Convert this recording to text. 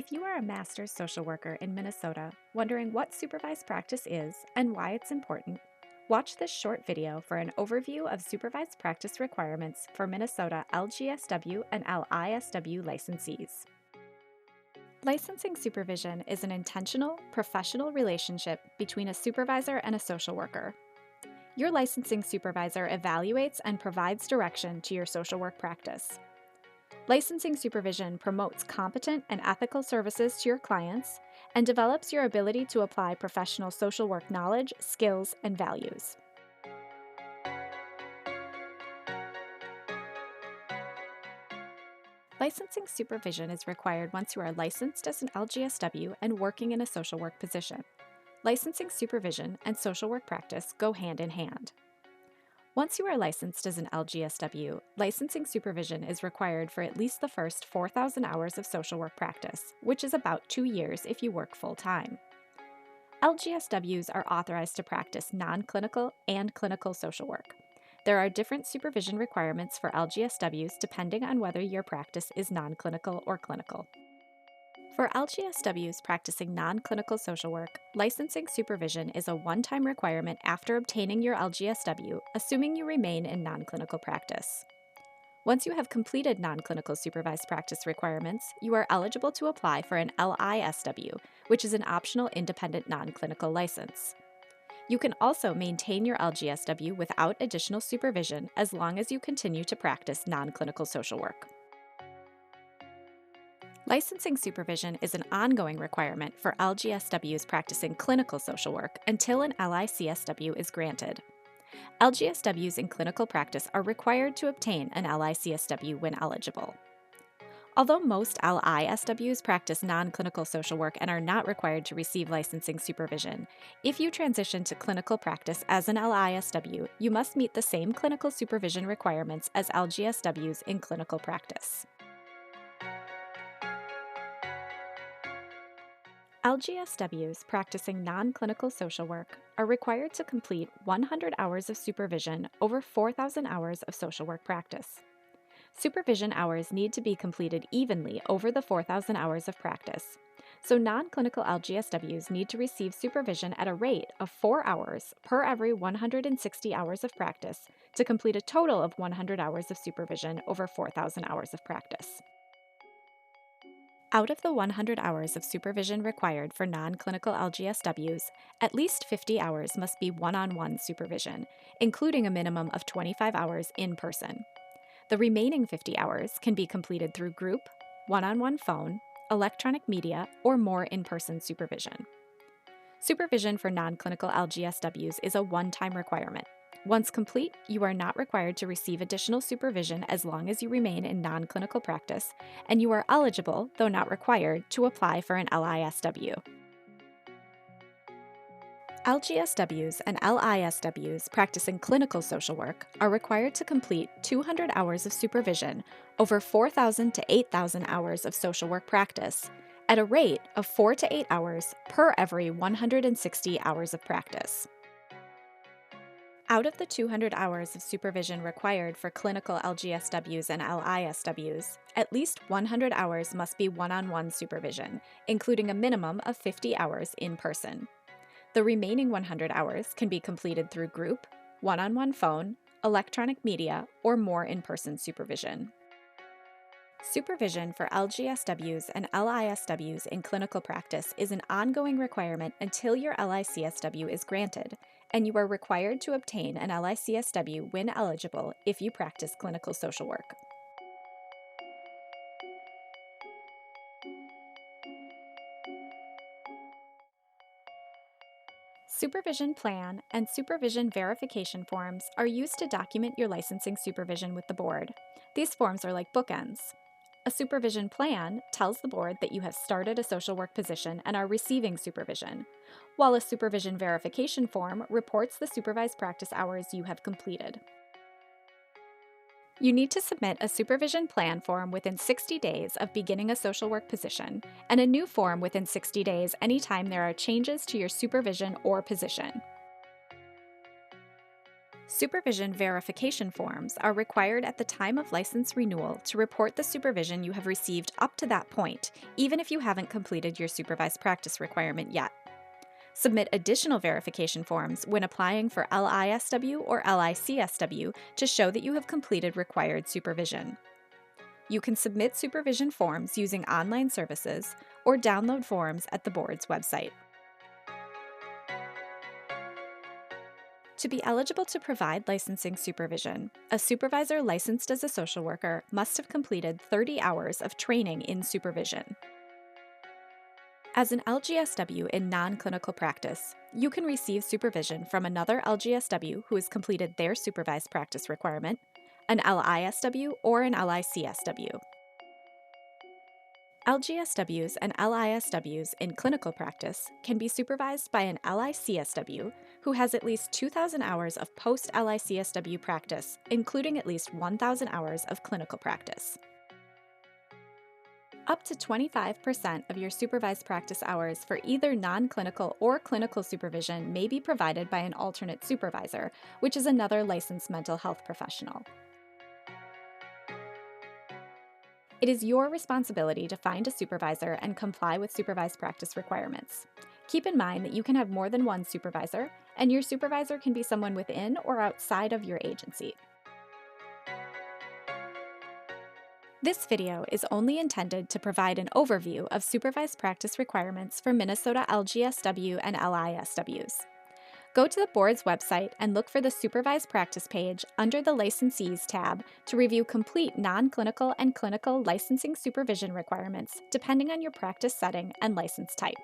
If you are a master's social worker in Minnesota wondering what supervised practice is and why it's important, watch this short video for an overview of supervised practice requirements for Minnesota LGSW and LISW licensees. Licensing supervision is an intentional, professional relationship between a supervisor and a social worker. Your licensing supervisor evaluates and provides direction to your social work practice. Licensing supervision promotes competent and ethical services to your clients and develops your ability to apply professional social work knowledge, skills, and values. Licensing supervision is required once you are licensed as an LGSW and working in a social work position. Licensing supervision and social work practice go hand in hand. Once you are licensed as an LGSW, licensing supervision is required for at least the first 4,000 hours of social work practice, which is about 2 years if you work full-time. LGSWs are authorized to practice non-clinical and clinical social work. There are different supervision requirements for LGSWs depending on whether your practice is non-clinical or clinical. For LGSWs practicing non-clinical social work, licensing supervision is a one-time requirement after obtaining your LGSW, assuming you remain in non-clinical practice. Once you have completed non-clinical supervised practice requirements, you are eligible to apply for an LISW, which is an optional independent non-clinical license. You can also maintain your LGSW without additional supervision as long as you continue to practice non-clinical social work. Licensing supervision is an ongoing requirement for LGSWs practicing clinical social work until an LICSW is granted. LGSWs in clinical practice are required to obtain an LICSW when eligible. Although most LISWs practice non-clinical social work and are not required to receive licensing supervision, if you transition to clinical practice as an LISW, you must meet the same clinical supervision requirements as LGSWs in clinical practice. LGSWs practicing non-clinical social work are required to complete 100 hours of supervision over 4,000 hours of social work practice. Supervision hours need to be completed evenly over the 4,000 hours of practice, so non-clinical LGSWs need to receive supervision at a rate of 4 hours per every 160 hours of practice to complete a total of 100 hours of supervision over 4,000 hours of practice. Out of the 100 hours of supervision required for non-clinical LGSWs, at least 50 hours must be one-on-one supervision, including a minimum of 25 hours in person. The remaining 50 hours can be completed through group, one-on-one phone, electronic media, or more in-person supervision. Supervision for non-clinical LGSWs is a one-time requirement. Once complete, you are not required to receive additional supervision as long as you remain in non-clinical practice, and you are eligible, though not required, to apply for an LISW. LGSWs and LISWs practicing clinical social work are required to complete 200 hours of supervision over 4,000 to 8,000 hours of social work practice at a rate of 4 to 8 hours per every 160 hours of practice. Out of the 200 hours of supervision required for clinical LGSWs and LISWs, at least 100 hours must be one-on-one supervision, including a minimum of 50 hours in person. The remaining 100 hours can be completed through group, one-on-one phone, electronic media, or more in-person supervision. Supervision for LGSWs and LISWs in clinical practice is an ongoing requirement until your LICSW is granted, and you are required to obtain an LICSW when eligible if you practice clinical social work. Supervision plan and supervision verification forms are used to document your licensing supervision with the board. These forms are like bookends. A supervision plan tells the board that you have started a social work position and are receiving supervision, while a supervision verification form reports the supervised practice hours you have completed. You need to submit a supervision plan form within 60 days of beginning a social work position, and a new form within 60 days anytime there are changes to your supervision or position. Supervision verification forms are required at the time of license renewal to report the supervision you have received up to that point, even if you haven't completed your supervised practice requirement yet. Submit additional verification forms when applying for LISW or LICSW to show that you have completed required supervision. You can submit supervision forms using online services or download forms at the board's website. To be eligible to provide licensing supervision, a supervisor licensed as a social worker must have completed 30 hours of training in supervision. As an LGSW in non-clinical practice, you can receive supervision from another LGSW who has completed their supervised practice requirement, an LISW, or an LICSW. LGSWs and LISWs in clinical practice can be supervised by an LICSW who has at least 2,000 hours of post-LICSW practice, including at least 1,000 hours of clinical practice. Up to 25% of your supervised practice hours for either non-clinical or clinical supervision may be provided by an alternate supervisor, which is another licensed mental health professional. It is your responsibility to find a supervisor and comply with supervised practice requirements. Keep in mind that you can have more than one supervisor, and your supervisor can be someone within or outside of your agency. This video is only intended to provide an overview of supervised practice requirements for Minnesota LGSW and LISWs. Go to the board's website and look for the Supervised Practice page under the Licensees tab to review complete non-clinical and clinical licensing supervision requirements depending on your practice setting and license type.